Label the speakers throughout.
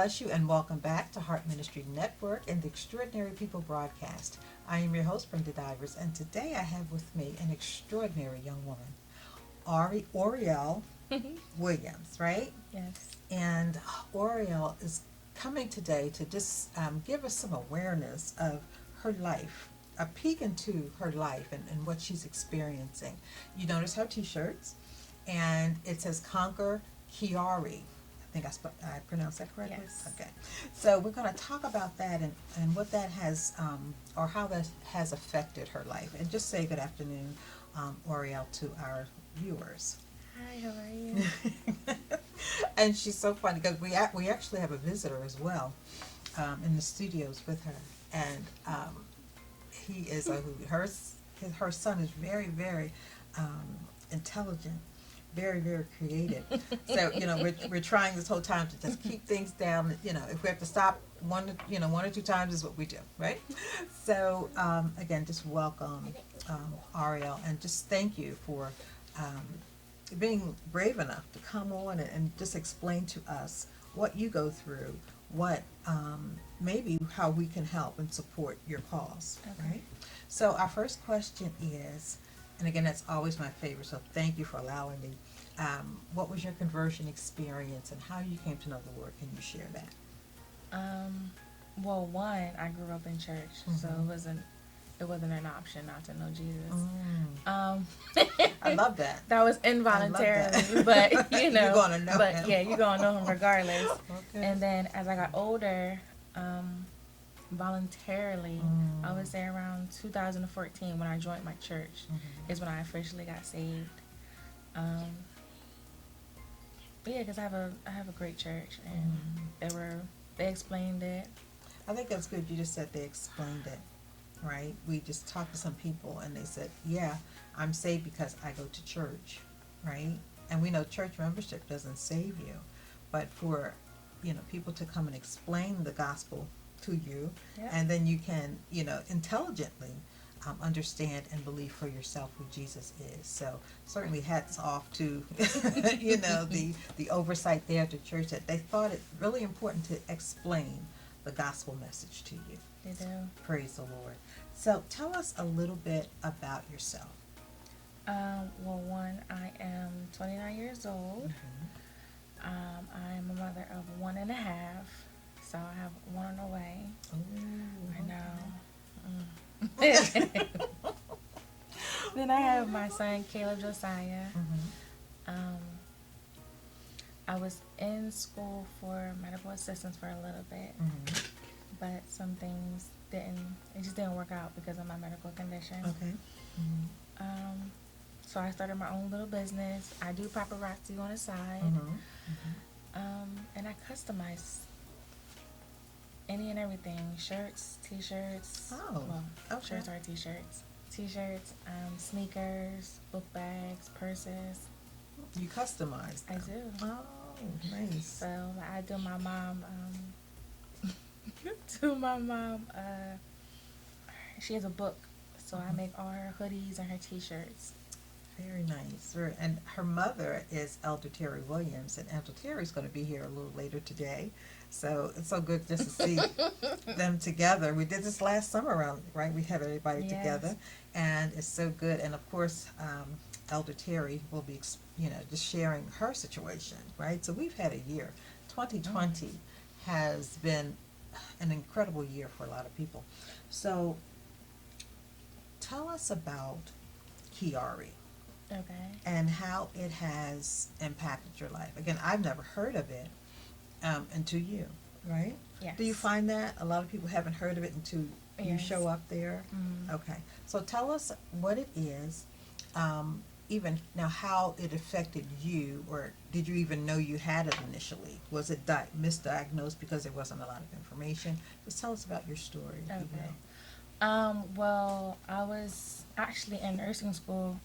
Speaker 1: bless you, and welcome back to Heart Ministry Network and the Extraordinary People broadcast. I am your host, Brenda Divers, and today I have with me an extraordinary young woman, Oriel Williams, right?
Speaker 2: Yes.
Speaker 1: And Oriel is coming today to just give us some awareness of her life, a peek into her life and what she's experiencing. You notice her t-shirts, and it says Conquer Chiari. I think I pronounced that correctly?
Speaker 2: Yes.
Speaker 1: Okay. So we're going to talk about that and what that has, or how that has affected her life. And just say good afternoon, Oriel, to our viewers.
Speaker 2: Hi, how are you?
Speaker 1: And she's so funny because we actually have a visitor as well in the studios with her. And he is a hoot. Her son is very, very intelligent. Very, very creative. So, we're trying this whole time to just keep things down. If we have to stop one or two times is what we do, right? So, again, just welcome, Ariel, and just thank you for being brave enough to come on and just explain to us what you go through, what maybe how we can help and support your cause,
Speaker 2: Okay.
Speaker 1: right? So, our first question is, and again, that's always my favorite, so thank you for allowing me. What was your conversion experience and how you came to know the Lord? Can you share that?
Speaker 2: Well, one, I grew up in church, so it wasn't an option not to know Jesus.
Speaker 1: I love that.
Speaker 2: That was involuntarily, but
Speaker 1: You're gonna know
Speaker 2: but
Speaker 1: him.
Speaker 2: yeah, you're gonna know him regardless.
Speaker 1: Okay.
Speaker 2: And then as I got older, voluntarily, I would say around 2014 when I joined my church is when I officially got saved. Yeah, because I have a great church, and they explained it.
Speaker 1: I think that's good. You just said they explained it, right? We just talked to some people and they said, yeah, I'm saved because I go to church, right? And we know church membership doesn't save you, but for, people to come and explain the gospel to you,
Speaker 2: Yeah.
Speaker 1: and then you can, intelligently understand and believe for yourself who Jesus is. So certainly hats off to, the oversight there at the church that they thought it really important to explain the gospel message to you.
Speaker 2: They do.
Speaker 1: Praise the Lord. So tell us a little bit about yourself.
Speaker 2: Well, one, I am 29 years old. I am a mother of 1.5, so I have one on the way.
Speaker 1: Ooh,
Speaker 2: I know. Then I have my son, Caleb Josiah. I was in school for medical assistance for a little bit, but some things it just didn't work out because of my medical condition.
Speaker 1: Okay.
Speaker 2: So I started my own little business. I do paparazzi on the side, and I customize any and everything: shirts, t-shirts.
Speaker 1: Oh, okay.
Speaker 2: Shirts are t-shirts. T-shirts, sneakers, book bags, purses.
Speaker 1: You customize
Speaker 2: I
Speaker 1: them.
Speaker 2: do.
Speaker 1: Oh, nice.
Speaker 2: So I do my mom. To my mom, she has a book, so I make all her hoodies and her t-shirts.
Speaker 1: Very nice. And her mother is Elder Terry Williams, and Elder Terry's going to be here a little later today. So it's so good just to see them together. We did this last summer around, right? We had everybody
Speaker 2: Yes.
Speaker 1: together, and it's so good. And of course, Elder Terry will be, just sharing her situation, right? So we've had a year. 2020 has been an incredible year for a lot of people. So tell us about Chiari.
Speaker 2: Okay.
Speaker 1: And how it has impacted your life. Again, I've never heard of it until you, right?
Speaker 2: Yes.
Speaker 1: Do you find that a lot of people haven't heard of it until you
Speaker 2: Yes.
Speaker 1: show up there? Okay. So tell us what it is, even now how it affected you, or did you even know you had it initially? Was it misdiagnosed because there wasn't a lot of information? Just tell us about your story. if you
Speaker 2: Okay.
Speaker 1: will.
Speaker 2: Well, I was actually in nursing school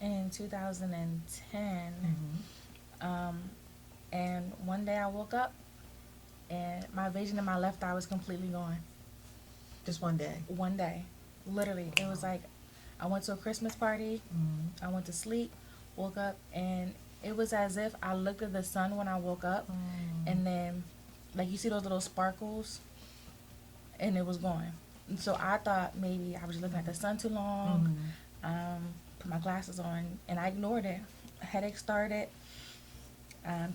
Speaker 2: in 2010. And one day I woke up and my vision in my left eye was completely gone.
Speaker 1: Just one day.
Speaker 2: One day. Literally. It was like I went to a Christmas party, I went to sleep, woke up, and it was as if I looked at the sun when I woke up, and then like you see those little sparkles, and it was gone. And so I thought maybe I was just looking at the sun too long. Put my glasses on, and I ignored it. A headache started.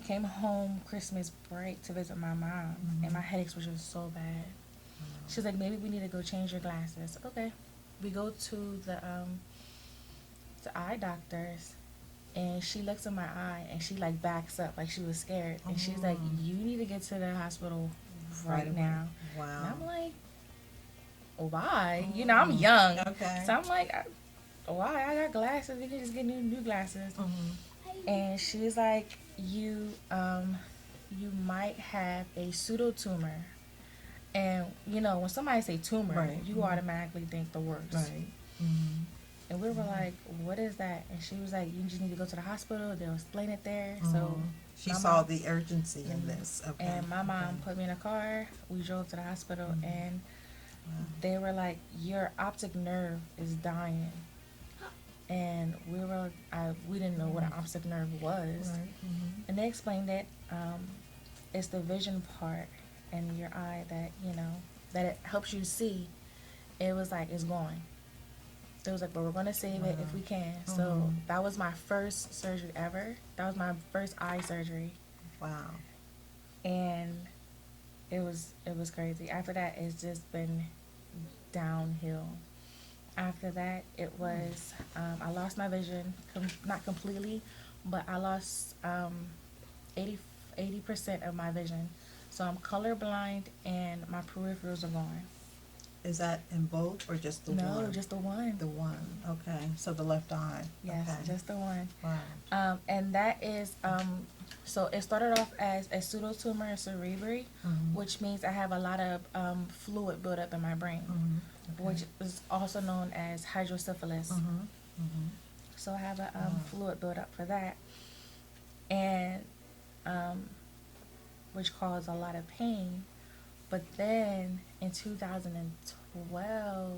Speaker 2: Came home Christmas break to visit my mom, and my headaches were just so bad. She's like, maybe we need to go change your glasses. Okay, we go to the eye doctors, and she looks in my eye, and she like backs up like she was scared, and she's like, you need to get to the hospital right now.
Speaker 1: Wow.
Speaker 2: And I'm like, why? You know, I'm young.
Speaker 1: Okay.
Speaker 2: So I'm like, why? I got glasses. We can just get new glasses. And she's like, you might have a pseudotumor. And you know, when somebody say tumor,
Speaker 1: Right.
Speaker 2: you automatically think the worst.
Speaker 1: Right.
Speaker 2: And we were like, what is that? And she was like, you just need to go to the hospital. They'll explain it there. So
Speaker 1: She
Speaker 2: my
Speaker 1: saw
Speaker 2: mom-
Speaker 1: the urgency in this. Okay.
Speaker 2: And my mom
Speaker 1: Okay.
Speaker 2: put me in a car. We drove to the hospital, and they were like, your optic nerve is dying. And we didn't know what an optic nerve was.
Speaker 1: Right.
Speaker 2: And they explained it. It's the vision part in your eye that, you know, that it helps you see. It was like, it's gone. It was like, but we're going to save it if we can. So that was my first surgery ever. That was my first eye surgery.
Speaker 1: Wow.
Speaker 2: And it was crazy. After that, it's just been downhill. After that, it was, I lost my vision, not completely, but I lost 80% of my vision. So I'm colorblind, and my peripherals are gone.
Speaker 1: Is that in both or just the one?
Speaker 2: No, just the one.
Speaker 1: The one. Okay. So the left eye.
Speaker 2: Yes,
Speaker 1: Okay.
Speaker 2: just the one.
Speaker 1: Wow.
Speaker 2: And that is, so it started off as a pseudotumor cerebri, which means I have a lot of fluid buildup in my brain, which is also known as hydrocephalus. So I have a fluid buildup for that, and which caused a lot of pain. But then in 2012,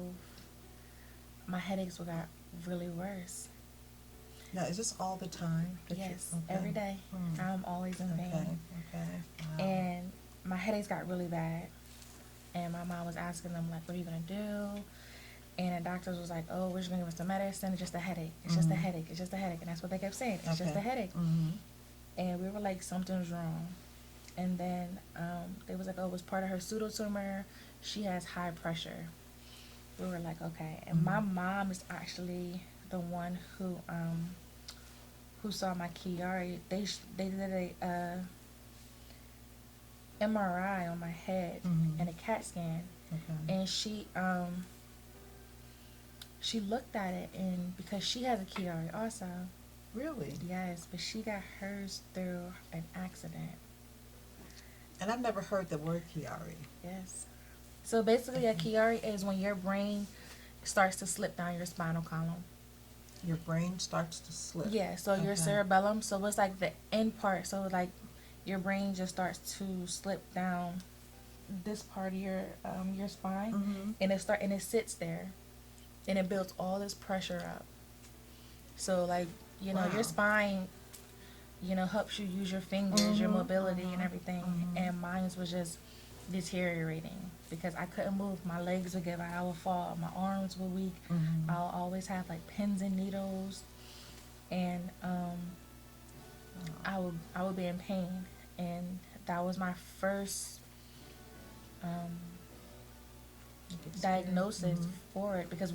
Speaker 2: my headaches got really worse.
Speaker 1: Now, is this all the time?
Speaker 2: Yes,
Speaker 1: Okay.
Speaker 2: every day. I'm always in pain.
Speaker 1: Okay. Okay. Wow.
Speaker 2: And my headaches got really bad. And my mom was asking them, like, what are you going to do? And the doctors was like, oh, we're just going to give us some medicine. It's just a headache. It's just a headache. It's just a headache. And that's what they kept saying. It's just a headache. And we were like, something's wrong. And then they was like, oh, it was part of her pseudotumor. She has high pressure. We were like, okay. And my mom is actually the one who saw my Chiari. They did a MRI on my head and a CAT scan.
Speaker 1: Okay.
Speaker 2: And she looked at it, and because she has a Chiari also.
Speaker 1: Really?
Speaker 2: Yes, but she got hers through an accident.
Speaker 1: And I've never heard the word Chiari.
Speaker 2: Yes. So basically, a Chiari is when your brain starts to slip down your spinal column.
Speaker 1: Your brain starts to slip.
Speaker 2: Yeah, so your
Speaker 1: Okay.
Speaker 2: cerebellum, so it's like the end part. So like your brain just starts to slip down this part of your spine, and it sits there, and it builds all this pressure up. So like, you know,
Speaker 1: Wow.
Speaker 2: your spine, you know, helps you use your fingers, your mobility and everything. And mine was just deteriorating because I couldn't move. My legs would give out. I would fall. My arms were weak. I'll always have like pins and needles, and I would be in pain. And that was my first diagnosis for it, because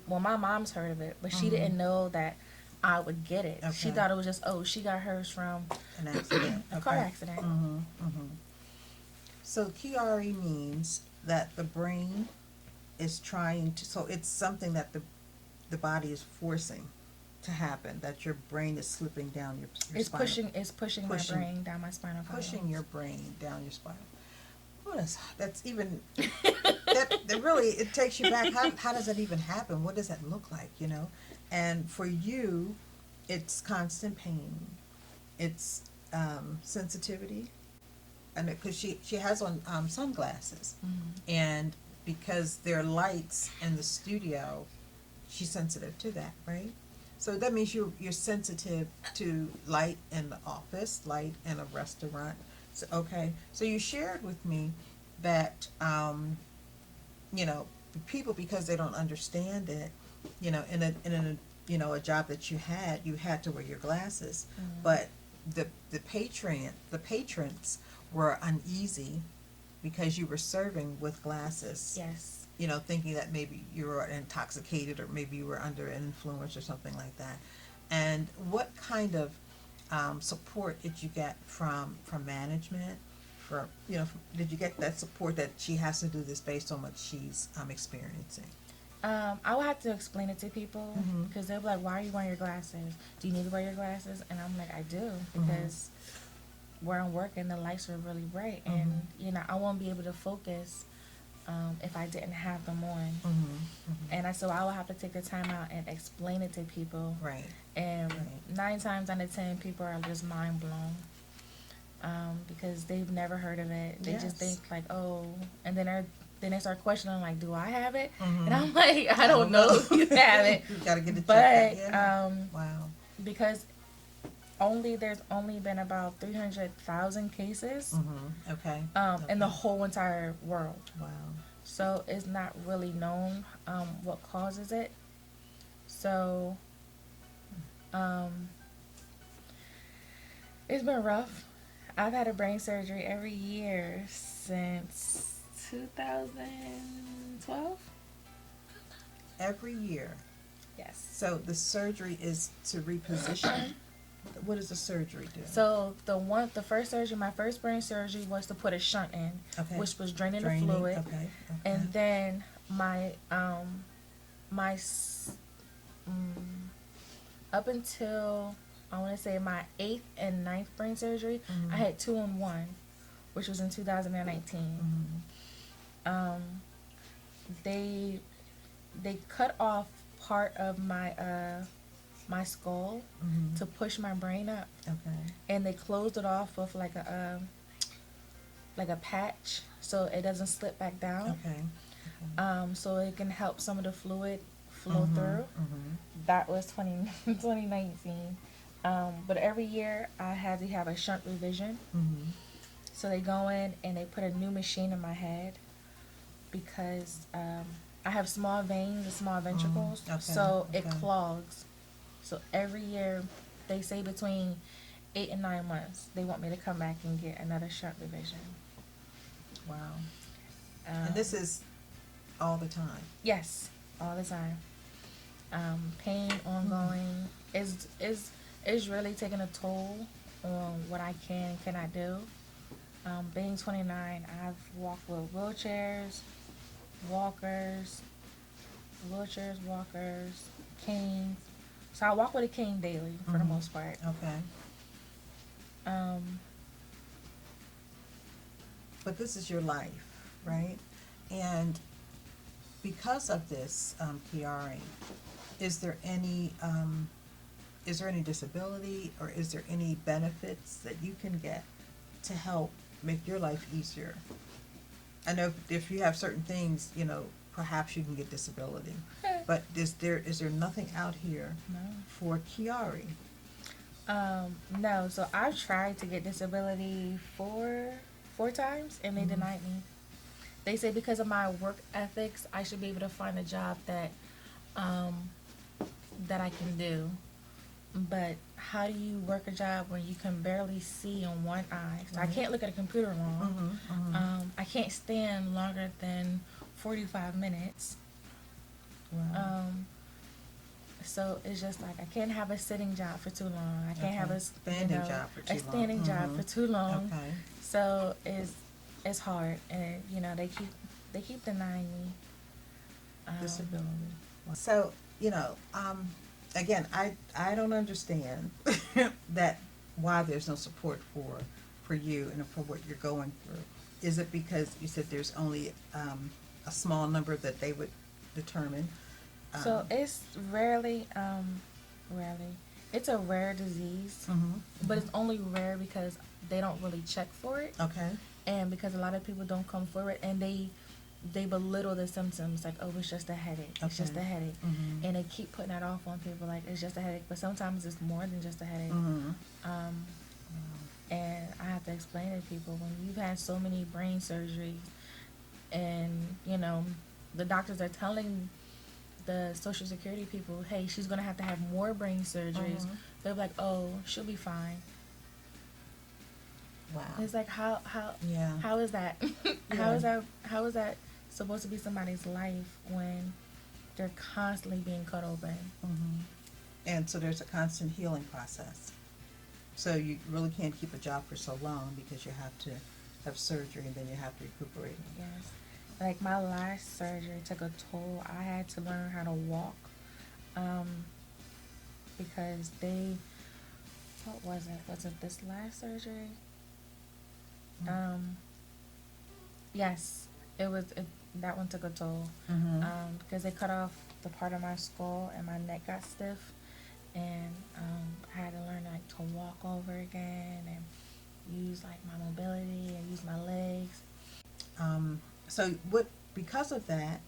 Speaker 2: well, my mom's heard of it, but she didn't know that I would get it. She
Speaker 1: Okay.
Speaker 2: thought it was just, oh, she got hers from
Speaker 1: An accident.
Speaker 2: a car accident.
Speaker 1: So Chiari means that the brain is trying to, so it's something that the body is forcing to happen, that your brain is slipping down your
Speaker 2: It's
Speaker 1: spinal,
Speaker 2: pushing my
Speaker 1: Pushing-
Speaker 2: brain down my spinal column.
Speaker 1: pushing your brain down your spine. Oh, that's even that really, it takes you back. How does that even happen? What does that look like? You know, and for you, it's constant pain. It's sensitivity, and because she has on sunglasses, and because there are lights in the studio, she's sensitive to that, right? So that means you're sensitive to light in the office, light in a restaurant. So, okay, so you shared with me that you know, people, because they don't understand it, you know, in a you know, a job that you had to wear your glasses, but the patrons were uneasy because you were serving with glasses.
Speaker 2: Yes.
Speaker 1: You know, thinking that maybe you were intoxicated or maybe you were under an influence or something like that. And what kind of support did you get from management? For, you know, did you get that support that she has to do this based on what she's experiencing?
Speaker 2: I would have to explain it to people
Speaker 1: Mhm.
Speaker 2: because they'll be like, "Why are you wearing your glasses? Do you need to wear your glasses?" And I'm like, "I do because where I'm working, the lights are really bright, and you know, I won't be able to focus if I didn't have them on." And so I would have to take the time out and explain it to people.
Speaker 1: Right.
Speaker 2: And
Speaker 1: Right.
Speaker 2: 9 times out of 10, people are just mind blown because they've never heard of it. They just think like, oh, and then they start questioning like, do I have it? And I'm like, I don't know if you have it.
Speaker 1: You gotta get it
Speaker 2: But
Speaker 1: checked out. Yeah. Wow.
Speaker 2: because there's only been about 300,000 cases
Speaker 1: Okay.
Speaker 2: in the whole entire world.
Speaker 1: Wow.
Speaker 2: So it's not really known what causes it. So it's been rough. I've had a brain surgery every year since 2012.
Speaker 1: Every year.
Speaker 2: Yes.
Speaker 1: So the surgery is to reposition. What does the surgery do?
Speaker 2: So the first surgery, my first brain surgery was to put a shunt in,
Speaker 1: Okay.
Speaker 2: which was draining the fluid.
Speaker 1: Okay.
Speaker 2: And then my up until I want to say my 8th and 9th brain surgery, I had 2 in 1, which was in 2019. They cut off part of my skull to push my brain up.
Speaker 1: Okay.
Speaker 2: And they closed it off with like a patch so it doesn't slip back down.
Speaker 1: Okay.
Speaker 2: So it can help some of the fluid flow through. That was 2019. But every year I had to have a shunt revision. So they go in and they put a new machine in my head because I have small veins and small ventricles, so it clogs. So every year, they say between 8 and 9 months, they want me to come back and get another shunt revision.
Speaker 1: Wow. And this is all the time?
Speaker 2: Yes, all the time. Pain ongoing is really taking a toll on what I can and cannot do. Being 29, I've walked with wheelchairs, walkers, canes. So I walk with a cane daily for the most part.
Speaker 1: Okay. But this is your life, right? And because of this, Chiari, is there any disability or is there any benefits that you can get to help make your life easier? I know if you have certain things, you know, perhaps you can get disability. But is there nothing out here for Chiari?
Speaker 2: No. So I've tried to get disability four times, and they denied me. They say because of my work ethics, I should be able to find a job that I can do. But how do you work a job when you can barely see on one eye? So I can't look at a computer long. I can't stand longer than 45 minutes.
Speaker 1: Wow.
Speaker 2: So it's just like I can't have a sitting job for too long. I can't have a
Speaker 1: standing job for too long.
Speaker 2: A standing job for too long.
Speaker 1: Okay.
Speaker 2: So it's hard, and you know they keep denying me
Speaker 1: Disability. So you know, again, I don't understand that why there's no support for you and for what you're going through. Is it because you said there's only a small number that they would determine?
Speaker 2: So it's rarely, it's a rare disease, but it's only rare because they don't really check for it.
Speaker 1: Okay.
Speaker 2: And because a lot of people don't come forward and they belittle the symptoms, like, oh, it's just a headache, it's just a headache. And they keep putting that off on people, like, it's just a headache, but sometimes it's more than just a headache. And I have to explain to people, when you've had so many brain surgeries and, you know, the doctors are telling the social security people, hey, she's going to have more brain surgeries.
Speaker 1: Mhm.
Speaker 2: They're like, oh, she'll be fine.
Speaker 1: Wow.
Speaker 2: It's like,
Speaker 1: Yeah.
Speaker 2: how is that?
Speaker 1: Yeah.
Speaker 2: How is that supposed to be somebody's life when they're constantly being cut open?
Speaker 1: Mhm. And so there's a constant healing process. So you really can't keep a job for so long because you have to have surgery and then you have to recuperate.
Speaker 2: Yes. Like my last surgery took a toll. I had to learn how to walk. Um, because what was it? Was it this last surgery? Yes, that one took a toll.
Speaker 1: Mm-hmm.
Speaker 2: Because they cut off the part of my skull and my neck got stiff, and I had to learn like to walk over again and use like my mobility and use my legs.
Speaker 1: So because of that,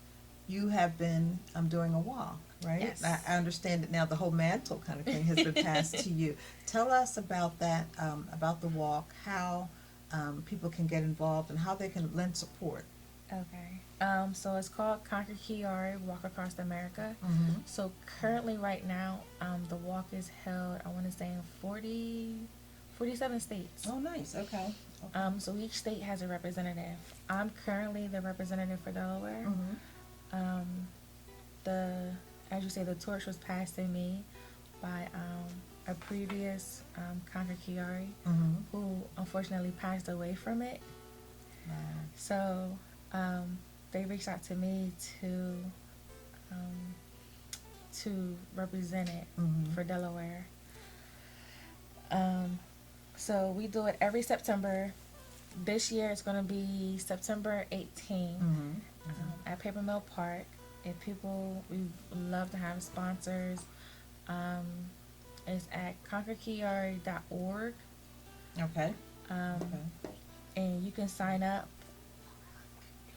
Speaker 1: you have been doing a walk, right?
Speaker 2: Yes.
Speaker 1: I understand that now the whole mantle kind of thing has been passed to you. Tell us about that, about the walk, how people can get involved and how they can lend support.
Speaker 2: Okay. So it's called Conquer Chiari, Walk Across America.
Speaker 1: Mm-hmm.
Speaker 2: So currently, right now, the walk is held, I want to say, in 47 states.
Speaker 1: Oh, nice. Okay.
Speaker 2: So each state has a representative. I'm currently the representative for Delaware.
Speaker 1: Mm-hmm.
Speaker 2: As you say, the torch was passed to me by a previous Conquer Chiari,
Speaker 1: Mm-hmm.
Speaker 2: who unfortunately passed away from it.
Speaker 1: Wow.
Speaker 2: So they reached out to me to represent it
Speaker 1: Mm-hmm.
Speaker 2: for Delaware. So we do it every September. This year it's going to be September 18th
Speaker 1: Mm-hmm.
Speaker 2: at Paper Mill Park. If people, we love to have sponsors. It's at conquerchiari.org.
Speaker 1: Okay.
Speaker 2: Okay. And you can sign up.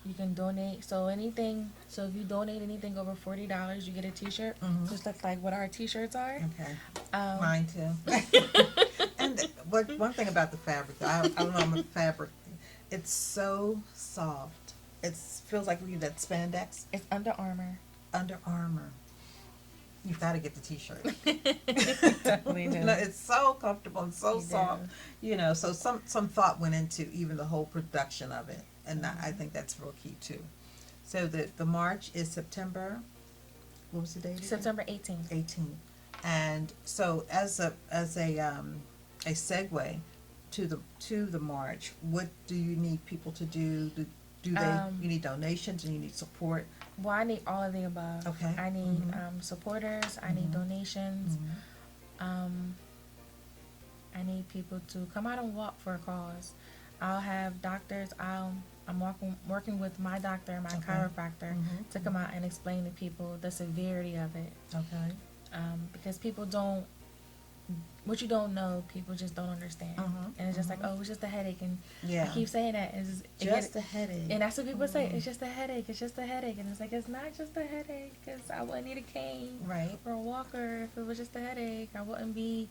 Speaker 2: You can donate. So if you donate anything over $40, you get a T-shirt.
Speaker 1: Mm-hmm.
Speaker 2: Just like what our T-shirts are.
Speaker 1: Okay.
Speaker 2: Um,
Speaker 1: Mine too. And one thing about the fabric, I don't know, I'm a fabric. It's so soft. It feels like we use that spandex.
Speaker 2: It's Under Armour.
Speaker 1: Under Armour. You've got to get the T-shirt.
Speaker 2: Definitely do.
Speaker 1: It's so comfortable and so
Speaker 2: You
Speaker 1: soft.
Speaker 2: do.
Speaker 1: So some thought went into even the whole production of it, and I think that's real key too. So the march is September. What was the date? again?
Speaker 2: September 18th.
Speaker 1: 18th. And so as a segue to the march, what do you need people to do? Do they you need donations and you need support?
Speaker 2: Well, I need all of the above.
Speaker 1: Okay.
Speaker 2: I need supporters. I need donations. I need people to come out and walk for a cause. I'll have doctors. I'm working with my doctor and my chiropractor to come out and explain to people the severity of it.
Speaker 1: Okay.
Speaker 2: Because people don't. What you don't know, people just don't understand. And it's just like, oh, it's just a headache. And
Speaker 1: Yeah.
Speaker 2: I keep saying that. It's
Speaker 1: Just a headache.
Speaker 2: and that's what people say. It's just a headache. It's just a headache. And it's like, it's not just a headache. Because I wouldn't need a cane
Speaker 1: Right.
Speaker 2: or a walker if it was just a headache. I wouldn't be,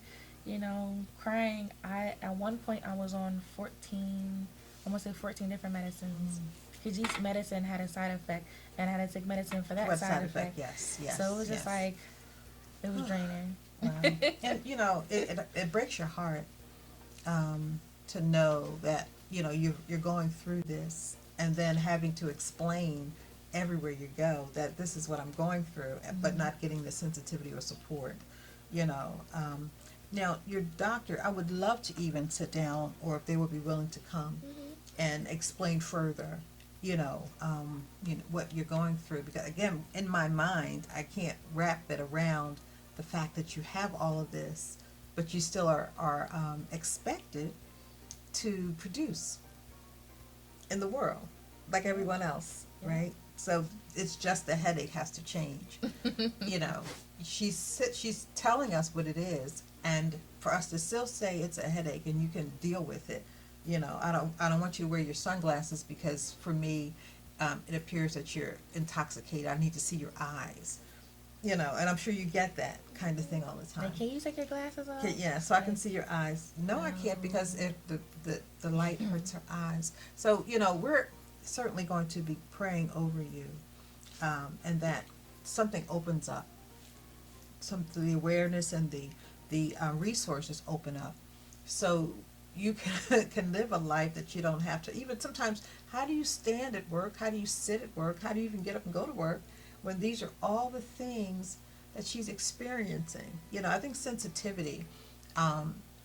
Speaker 2: crying. At one point, I was on 14 different medicines. Because each medicine had a side effect. And I had to take medicine for that
Speaker 1: What
Speaker 2: side effect.
Speaker 1: Yes.
Speaker 2: So it was just like, it was draining.
Speaker 1: Wow. And it breaks your heart to know that you're going through this and then having to explain everywhere you go that this is what I'm going through, but not getting the sensitivity or support. Now your doctor, I would love to even sit down, or if they would be willing to come and explain further. What you're going through, because again, in my mind, I can't wrap it around the fact that you have all of this, but you still are expected to produce in the world like everyone else, right? So it's just the headache has to change. She's telling us what it is, and for us to still say it's a headache and you can deal with it. I don't want you to wear your sunglasses because for me, it appears that you're intoxicated. I need to see your eyes. you know, and I'm sure you get that kind of thing all the time.
Speaker 2: Like, can you take your glasses off?
Speaker 1: Okay, yeah, so I can see your eyes. No, I can't, because if the light hurts her eyes. So, you know, we're certainly going to be praying over you, and that something opens up, the awareness and the resources open up, so you can live a life that you don't have to. Even sometimes, how do you stand at work? How do you sit at work? How do you even get up and go to work when these are all the things that she's experiencing? You know, I think sensitivity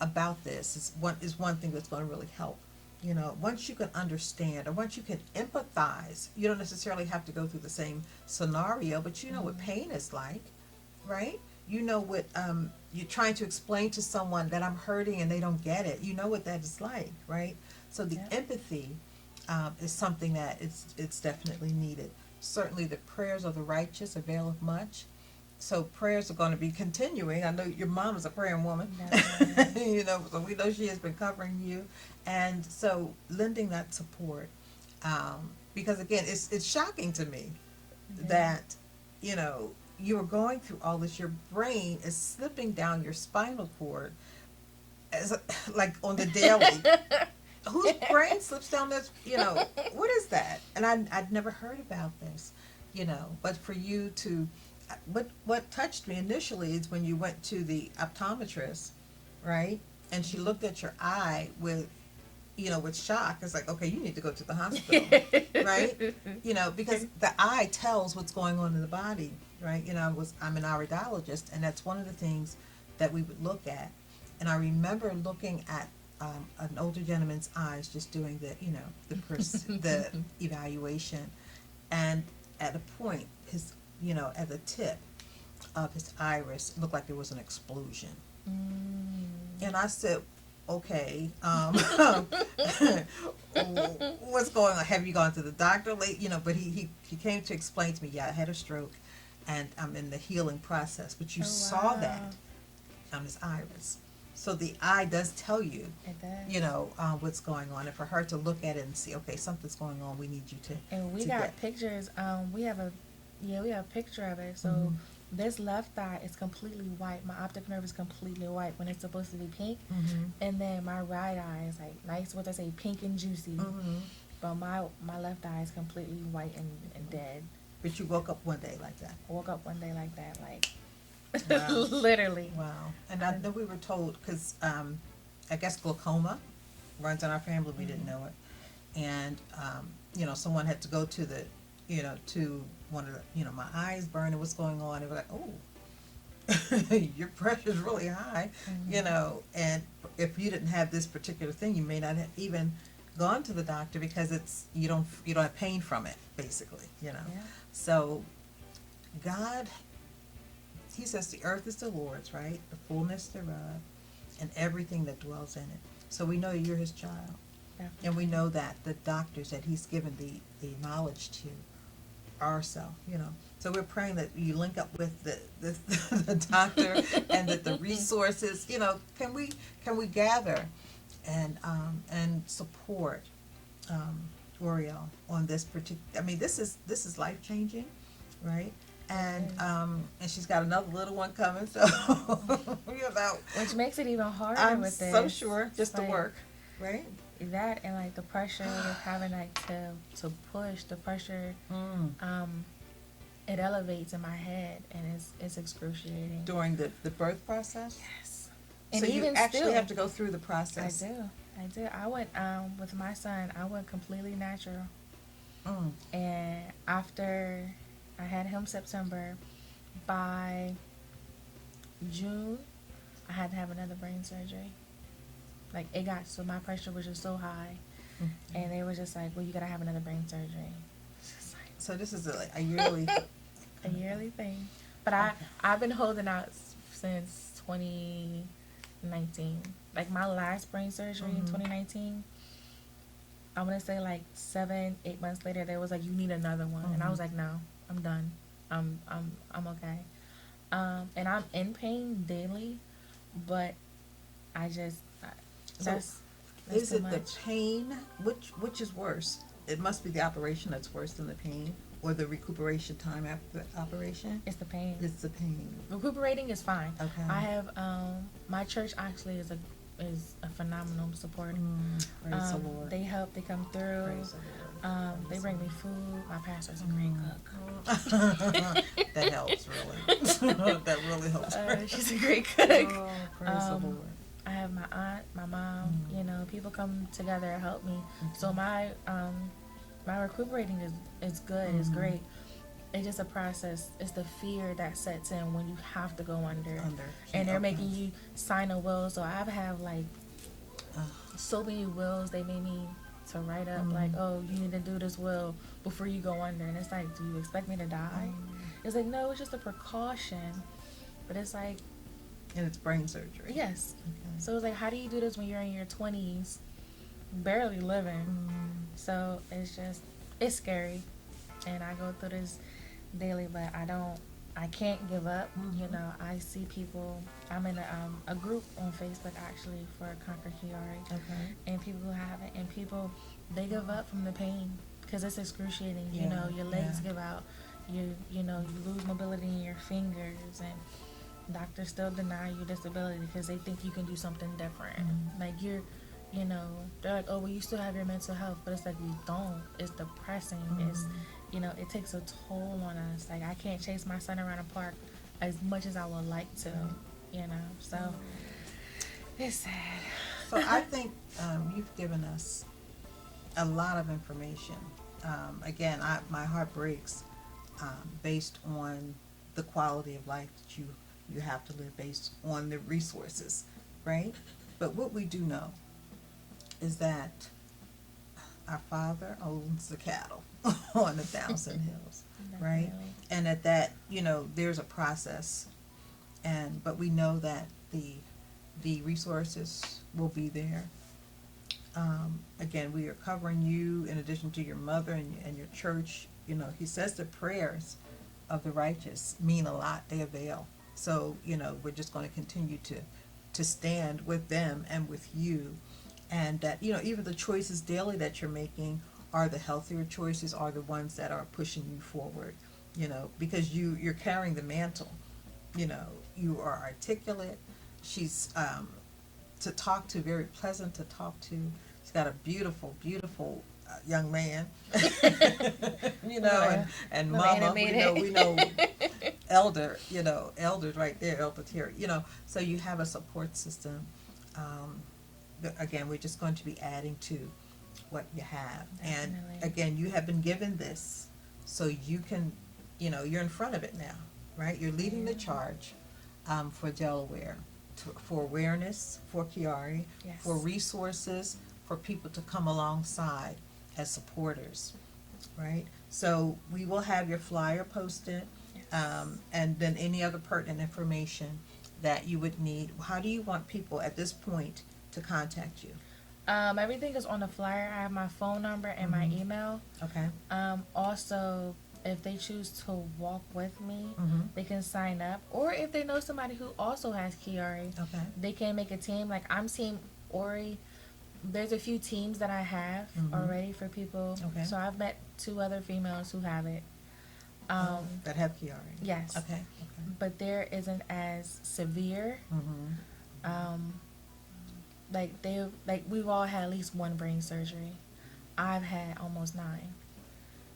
Speaker 1: about this is one thing that's going to really help. You know, once you can understand, or once you can empathize, you don't necessarily have to go through the same scenario, but you know what pain is like, right? You know what you're trying to explain to someone that I'm hurting and they don't get it. You know what that is like, right? So the empathy is something that it's definitely needed. Certainly the prayers of the righteous availeth much. So prayers are going to be continuing. I know your mom is a praying woman. You know, so we know she has been covering you. And so lending that support. Because again, it's shocking to me that, you know, you are going through all this. Your brain is slipping down your spinal cord like on the daily. Whose brain slips down this, you know, what is that? And I'd never heard about this, you know, but for you to, what touched me initially is when you went to the optometrist, right? And she looked at your eye with, you know, with shock. It's like, okay, you need to go to the hospital, right? You know, because the eye tells what's going on in the body, right? You know, I'm an iridologist, and that's one of the things that we would look at. And I remember looking at an older gentleman's eyes, just doing the, you know, the evaluation, and at a point, his, you know, at the tip of his iris, it looked like there was an explosion. And I said, okay, what's going on? Have you gone to the doctor late? You know, but he came to explain to me, yeah, I had a stroke, and I'm in the healing process. But you saw that on his iris. So the eye does tell you, you know, what's going on. And for her to look at it and see, okay, something's going on, we need you to.
Speaker 2: And we got pictures. We have a picture of it. So this left eye is completely white. My optic nerve is completely white when it's supposed to be pink. And then my right eye is like nice, what they say, pink and juicy. But my left eye is completely white and dead.
Speaker 1: But you woke up one day like that.
Speaker 2: I woke up one day like that, like
Speaker 1: wow.
Speaker 2: literally.
Speaker 1: Wow. And I know we were told, because I guess glaucoma runs in our family, we didn't know it. And, you know, someone had to go to the, you know, to one of the, you know, my eyes burning, what's going on? They were like, oh, your pressure's really high, you know, and if you didn't have this particular thing, you may not have even gone to the doctor, because it's, you don't have pain from it, basically, you know. So God, he says the earth is the Lord's, right? The fullness thereof, and everything that dwells in it. So we know you're his child. And we know that the doctors that he's given the knowledge to are so, you know. So we're praying that you link up with the doctor, and that the resources, you know, can we gather and support Oriel on this particular. I mean, this is life changing, right? And she's got another little one coming, so you know,
Speaker 2: which makes it even harder
Speaker 1: I'm
Speaker 2: with this.
Speaker 1: so sure, just
Speaker 2: like,
Speaker 1: to work, right?
Speaker 2: That, and like the pressure of having like to push the pressure, it elevates in my head, and it's excruciating.
Speaker 1: During the birth process?
Speaker 2: Yes.
Speaker 1: And so even you actually still have to go through the process.
Speaker 2: I do. I went with my son. I went completely natural. And after I had him September, by June, I had to have another brain surgery. Like, it got, so my pressure was just so high, and they were just like, well, you gotta have another brain surgery. Like,
Speaker 1: so this is a yearly
Speaker 2: a yearly thing. But I've been holding out since 2019. Like, my last brain surgery in 2019, I want to say like 7-8 months later, they was like, you need another one. And I was like, no, I'm done. I'm okay. And I'm in pain daily, but I just, that's
Speaker 1: is it much. The pain, which is worse? It must be the operation that's worse than the pain. or the recuperation time after the operation?
Speaker 2: It's the pain.
Speaker 1: It's the pain.
Speaker 2: Recuperating is fine.
Speaker 1: Okay.
Speaker 2: I have my church actually is a phenomenal supporter.
Speaker 1: Praise the Lord.
Speaker 2: They help. They come through.
Speaker 1: Praise the Lord.
Speaker 2: They bring me food. My pastor's a great cook.
Speaker 1: That helps, really. That really helps.
Speaker 2: She's a great cook.
Speaker 1: Oh, praise the Lord.
Speaker 2: I have my aunt, my mom. You know, people come together and help me. So my recuperating is good. It's great. It's just a process. It's the fear that sets in when you have to go under. And they're making you sign a will. So I've had like so many wills they made me to write up like, oh, you need to do this will before you go under. And it's like, do you expect me to die? It's like, no, it's just a precaution. But it's like,
Speaker 1: and it's brain surgery.
Speaker 2: yes.
Speaker 1: Okay.
Speaker 2: So it's like, how do you do this when you're in your 20s, barely living? So it's scary. And I go through this daily, but I can't give up. You know, I see people, I'm in a group on Facebook actually for Conquer Chiari.
Speaker 1: Okay.
Speaker 2: And people who have it, and people, they give up from the pain because it's excruciating. You know, your legs give out, you know, you lose mobility in your fingers, and doctors still deny you disability because they think you can do something different. Like you know, they're like, oh, well, you still have your mental health, but it's like, we don't. It's depressing. It's, you know, it takes a toll on us. Like, I can't chase my son around a park as much as I would like to, you know, so it's sad.
Speaker 1: So I think you've given us a lot of information. Again, my heart breaks based on the quality of life that you have to live, based on the resources, right? But what we do know is that our Father owns the cattle on 1,000 hills, right?
Speaker 2: Definitely.
Speaker 1: And that you know, there's a process, but we know that the resources will be there. Again, we are covering you in addition to your mother and your church. You know, he says the prayers of the righteous mean a lot. They avail. So, you know, we're just going to continue to stand with them and with you. And that, you know, even the choices daily that you're making are the healthier choices, are the ones that are pushing you forward, you know, because you're carrying the mantle. You know, you are articulate. She's to talk to, very pleasant to talk to. She's got a beautiful, beautiful young man, you know, and mama, we know elder, you know, elders right there, elder Terry, you know, so you have a support system. Again, we're just going to be adding to what you have.
Speaker 2: Definitely.
Speaker 1: And again, you have been given this so you can, you know, you're in front of it now, right? You're leading the charge for Delaware, for awareness, for Chiari,
Speaker 2: Yes.
Speaker 1: for resources, for people to come alongside as supporters, right? So we will have your flyer posted,
Speaker 2: Yes.
Speaker 1: and then any other pertinent information that you would need. How do you want people at this point to contact you?
Speaker 2: Everything is on the flyer. I have my phone number and my email.
Speaker 1: Okay.
Speaker 2: Also, if they choose to walk with me, they can sign up. Or if they know somebody who also has Chiari,
Speaker 1: Okay.
Speaker 2: they can make a team. Like, I'm Team Ori. There's a few teams that I have already for people.
Speaker 1: Okay.
Speaker 2: So I've met 2 other females who have it.
Speaker 1: That have Chiari.
Speaker 2: Yes.
Speaker 1: Okay.
Speaker 2: But there isn't as severe. We've all had at least 1 brain surgery. I've had almost 9.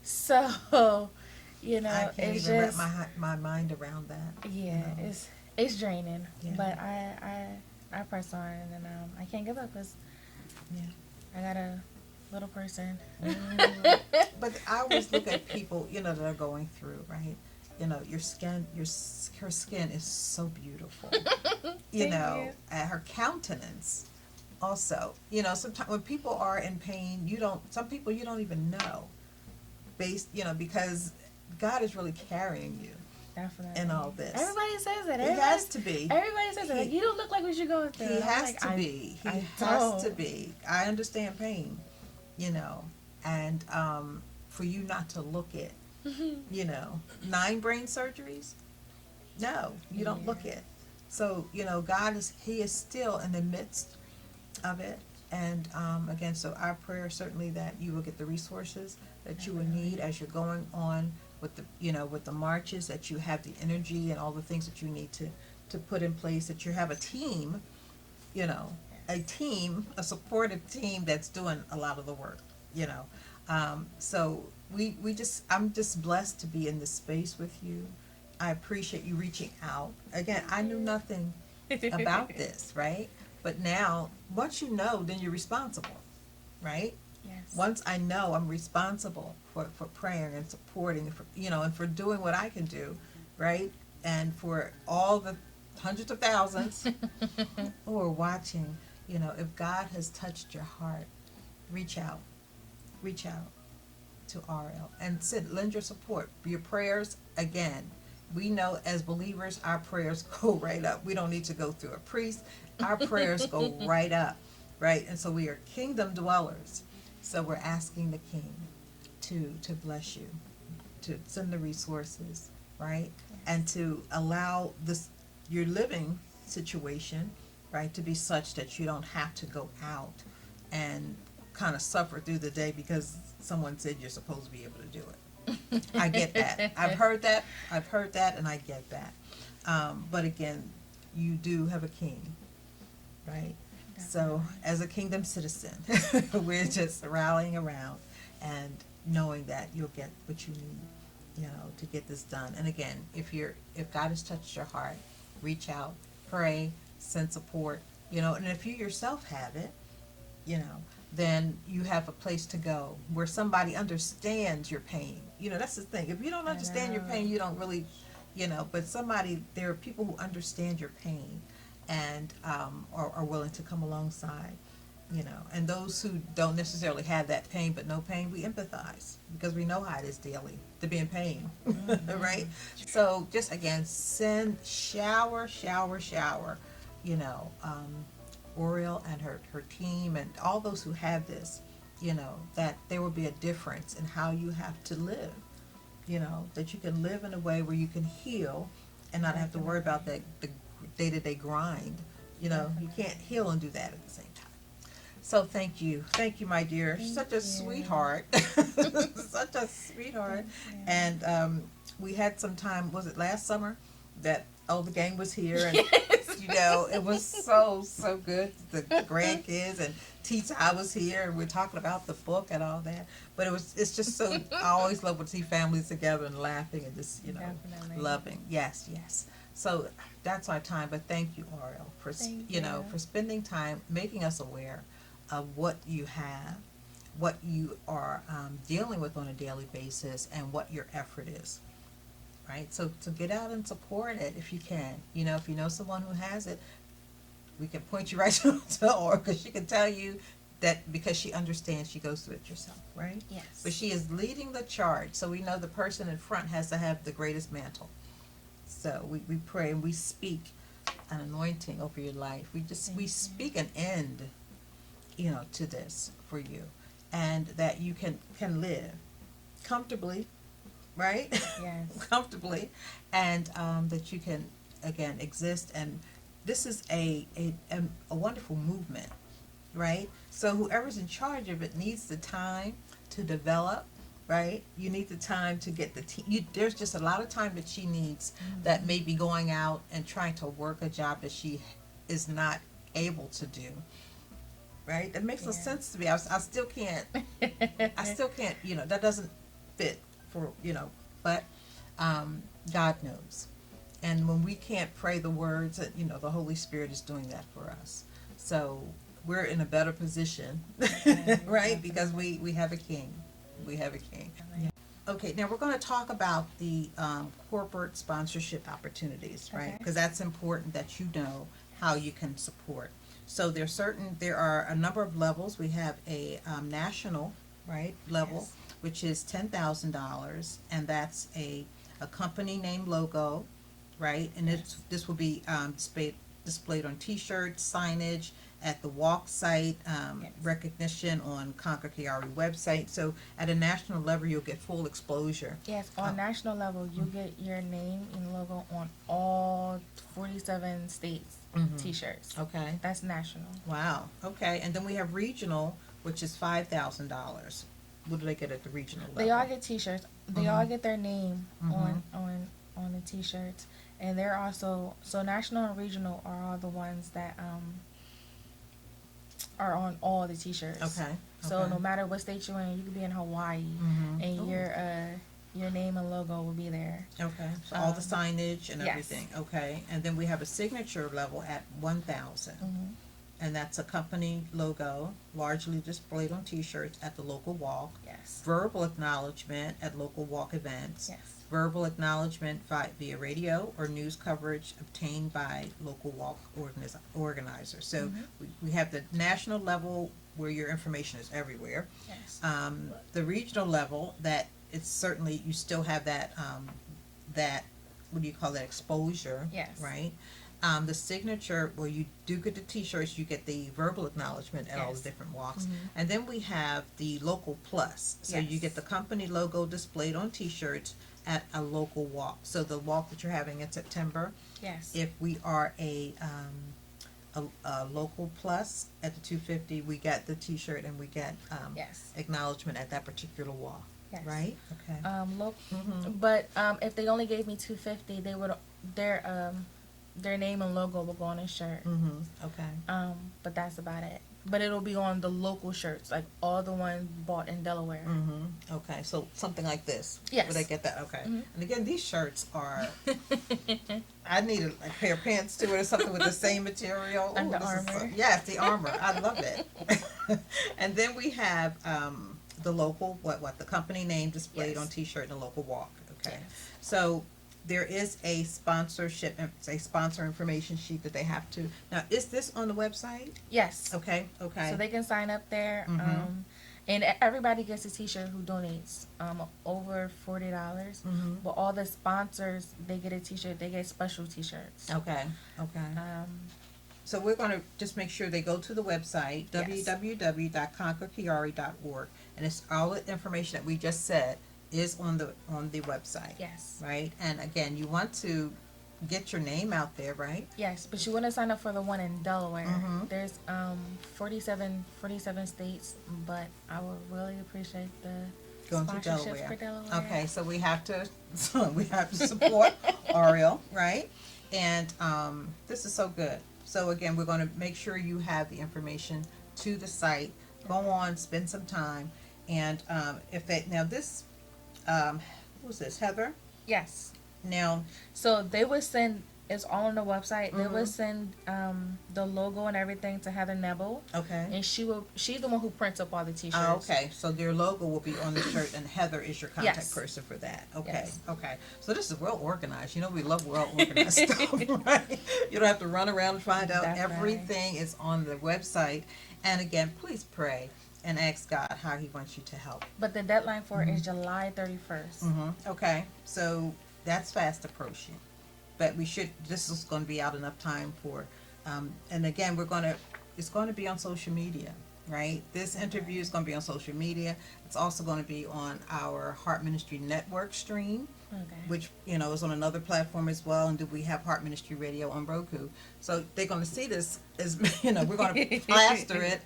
Speaker 2: So, you know,
Speaker 1: I can't
Speaker 2: it's
Speaker 1: even
Speaker 2: just
Speaker 1: wrap my mind around that.
Speaker 2: yeah,
Speaker 1: you know.
Speaker 2: it's draining.
Speaker 1: Yeah.
Speaker 2: But I press on, and I can't give up because I got a little person.
Speaker 1: But I always look at people, you know, that are going through, right? You know, her skin is so beautiful. You know, and her countenance also. You know, sometimes when people are in pain, some people you don't even know, because God is really carrying you.
Speaker 2: Definitely.
Speaker 1: In all this.
Speaker 2: Everybody says that.
Speaker 1: He has to be.
Speaker 2: Everybody says that. Like, you don't look like what you're going through.
Speaker 1: He has
Speaker 2: like,
Speaker 1: to be. He
Speaker 2: I
Speaker 1: has
Speaker 2: don't.
Speaker 1: to be. I understand pain, you know, and for you not to look it, you know, 9 brain surgeries? No, you don't look it. So, you know, He is still in the midst of it, And again, so our prayer is certainly that you will get the resources that you will need as you're going on with the, with the marches, that you have the energy and all the things that you need to put in place, that you have a team, a supportive team that's doing a lot of the work, so I'm just blessed to be in this space with you. I appreciate you reaching out. Again, I knew nothing about this, right? But now, once you know, then you're responsible, right?
Speaker 2: Yes.
Speaker 1: Once I know, I'm responsible for praying and supporting, and for doing what I can do, right? And for all the hundreds of thousands who are watching, if God has touched your heart, reach out to RL and lend your support. Your prayers, again, we know as believers, our prayers go right up. We don't need to go through a priest. Our prayers go right up, right? And so we are kingdom dwellers. So we're asking the King to bless you, to send the resources, right?
Speaker 2: Yes.
Speaker 1: And to allow your living situation, right, to be such that you don't have to go out and kind of suffer through the day because someone said you're supposed to be able to do it. I get that. I've heard that, and I get that. But again, you do have a king, right? So, as a kingdom citizen, we're just rallying around and knowing that you'll get what you need, to get this done. And again, if God has touched your heart, reach out, pray, send support, and if you yourself have it, then you have a place to go where somebody understands your pain. That's the thing. If you don't understand your pain, you don't really, but there are people who understand your pain and are willing to come alongside, and those who don't necessarily have that pain but no pain, we empathize because we know how it is daily to be in pain, right? So just again, shower, Oriel and her team and all those who have this, that there will be a difference in how you have to live, that you can live in a way where you can heal and not have to worry about the day-to-day grind. You can't heal and do that at the same time. So thank you, my dear. Such a sweetheart, such a sweetheart. And we had some time, was it last summer, that the gang was here, and it was so good. The grandkids and T-Ty was here, and we're talking about the book and all that. But it's just so, I always love to see families together and laughing and just
Speaker 2: Definitely.
Speaker 1: loving. Yes. So that's our time. But thank you, Ariel, for for spending time making us aware of what you have, what you are dealing with on a daily basis, and what your effort is. Right, so get out and support it if you can. If you know someone who has it, we can point you right to her, because she can tell you that, because she understands, she goes through it herself, right?
Speaker 2: Yes.
Speaker 1: But she is leading the charge, so we know the person in front has to have the greatest mantle. So we pray and we speak an anointing over your life. We speak an end, to this for you, and that you can live comfortably. Right?
Speaker 2: Yes.
Speaker 1: Comfortably, and that you can again exist. And this is a wonderful movement, right? So whoever's in charge of it needs the time to develop, right? You need the time to get the team. There's just a lot of time that she needs, that may be going out and trying to work a job that she is not able to do. Right? That makes no sense to me. I still can't. That doesn't fit. But God knows, and when we can't pray the words, the Holy Spirit is doing that for us. So we're in a better position, right? Because we have a king. Okay, now we're going to talk about the corporate sponsorship opportunities, right? Because that's important that you know how you can support. So there are a number of levels. We have a national, right, level.
Speaker 2: Yes.
Speaker 1: Which is $10,000, and that's a company name logo, right? And this will be displayed on T-shirts, signage, at the walk site,
Speaker 2: Yes.
Speaker 1: recognition on Concord Chiari website. So at a national level, you'll get full exposure.
Speaker 2: Yes, on national level, you get your name and logo on all 47 states T-shirts.
Speaker 1: Okay.
Speaker 2: That's national.
Speaker 1: Wow. Okay. And then we have regional, which is $5,000. What do they get at the regional level?
Speaker 2: They all get T-shirts. They all get their name on the T-shirts, and they're also so national and regional are all the ones that are on all the T-shirts.
Speaker 1: Okay.
Speaker 2: So
Speaker 1: Okay.
Speaker 2: no matter what state you're in, you could be in Hawaii, and
Speaker 1: Ooh.
Speaker 2: your name and logo will be there.
Speaker 1: Okay. So all the signage and
Speaker 2: yes.
Speaker 1: everything. Okay. And then we have a signature level at 1,000. And that's a company logo, largely displayed on T-shirts at the local walk.
Speaker 2: Yes.
Speaker 1: Verbal acknowledgement at local walk events.
Speaker 2: Yes.
Speaker 1: Verbal acknowledgement via radio or news coverage obtained by local walk organizers. So we have the national level where your information is everywhere.
Speaker 2: Yes.
Speaker 1: The regional level, that it's certainly, you still have that, that, what do you call that, exposure.
Speaker 2: Yes.
Speaker 1: Right? The signature, where you do get the T-shirts, you get the verbal acknowledgement at all
Speaker 2: Yes.
Speaker 1: the different walks. And then we have the local plus. So you
Speaker 2: Yes.
Speaker 1: get the company logo displayed on T-shirts at a local walk. So the walk that you're having in September,
Speaker 2: Yes.
Speaker 1: if we are a local plus at the 250, we get the T-shirt and we get
Speaker 2: Yes.
Speaker 1: acknowledgement at that particular walk.
Speaker 2: Yes.
Speaker 1: Right? Okay.
Speaker 2: But if they only gave me 250, they would their name and logo will go on a shirt.
Speaker 1: Okay.
Speaker 2: But that's about it. But it'll be on the local shirts, like all the ones bought in Delaware.
Speaker 1: Okay, so something like this.
Speaker 2: Yes.
Speaker 1: Would I get that? Okay. And again, these shirts are. I need a pair of pants too, or something with the same material.
Speaker 2: Under
Speaker 1: this is
Speaker 2: Armour.
Speaker 1: yes, the Armour. I love it. And then we have the local what the company name displayed
Speaker 2: Yes.
Speaker 1: on T-shirt and the local walk. Okay.
Speaker 2: Yes.
Speaker 1: So there is a sponsorship, a sponsor information sheet that they have to. Now, is this on the website?
Speaker 2: Yes.
Speaker 1: Okay. Okay.
Speaker 2: So they can sign up there. And everybody gets a T-shirt who donates over $40. But all the sponsors, they get a T-shirt. They get special T-shirts.
Speaker 1: Okay. Okay. So we're going to just make sure they go to the website,
Speaker 2: Yes.
Speaker 1: www.concordchiari.org, and it's all the information that we just said is on the website.
Speaker 2: Yes.
Speaker 1: Right? And again, you want to get your name out there, right?
Speaker 2: Yes, but you want to sign up for the one in Delaware.
Speaker 1: Mhm.
Speaker 2: There's 47 states, but I would really appreciate the
Speaker 1: Going to
Speaker 2: sponsorships
Speaker 1: Delaware.
Speaker 2: for Delaware.
Speaker 1: Okay, so we have to support Ariel, right? And this is so good. So again, we're going to make sure you have the information to the site. Go on, spend some time, and if they now this, who's this? Heather.
Speaker 2: Yes.
Speaker 1: Now,
Speaker 2: So they would send. It's all on the website. They would send the logo and everything to Heather Nebel,
Speaker 1: okay.
Speaker 2: and she's the one who prints up all the T-shirts.
Speaker 1: Oh, okay, so their logo will be on the shirt, and Heather is your contact
Speaker 2: Yes.
Speaker 1: person for that. Okay,
Speaker 2: Yes.
Speaker 1: okay. So this is well organized. You know, we love well organized stuff, right? You don't have to run around and find out.
Speaker 2: That's right.
Speaker 1: Everything is on the website. And again, please pray and ask God how He wants you to help.
Speaker 2: But the deadline for it is July 31st.
Speaker 1: Okay, so that's fast approaching. But this is going to be out enough time for, and again, it's going to be on social media, right? This interview is going to be on social media. It's also going to be on our Heart Ministry Network stream,
Speaker 2: Okay.
Speaker 1: which, is on another platform as well. And we have Heart Ministry Radio on Roku. So they're going to see this as, we're going to plaster it,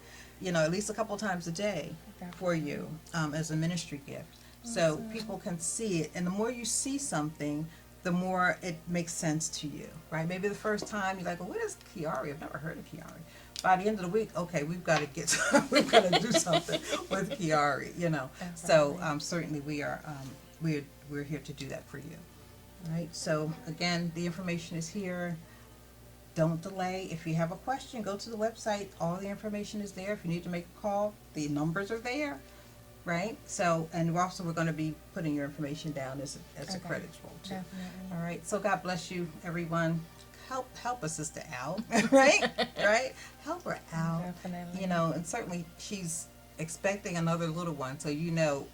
Speaker 1: at least a couple times a day for you as a ministry gift. So people can see it. And the more you see something, the more it makes sense to you, right? Maybe the first time you're like, well, what is Chiari? I've never heard of Chiari. By the end of the week, okay, we've got to we've got to do something with Chiari, So certainly we are, we're here to do that for you, right? So again, the information is here. Don't delay. If you have a question, go to the website. All the information is there. If you need to make a call, the numbers are there. Right? So, and we're going to be putting your information down as a credit roll too.
Speaker 2: Definitely.
Speaker 1: All right. So God bless you, everyone. Help a sister out, right? Right? Help her out.
Speaker 2: Definitely.
Speaker 1: And certainly she's expecting another little one, so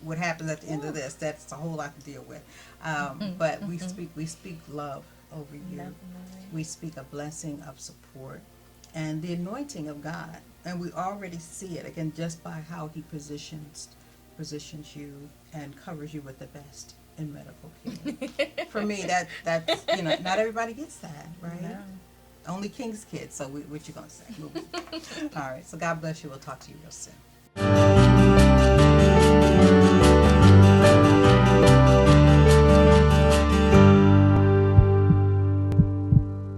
Speaker 1: what happens at the end of this. That's a whole lot to deal with. But we speak love over you.
Speaker 2: Definitely.
Speaker 1: We speak a blessing of support. and the anointing of God. And we already see it, again, just by how he positions you and covers you with the best in medical care. For me, that's, you know, not everybody gets that, right?
Speaker 2: No.
Speaker 1: Only king's kids, so what you gonna say? All right, so God bless you. We'll talk to you real soon.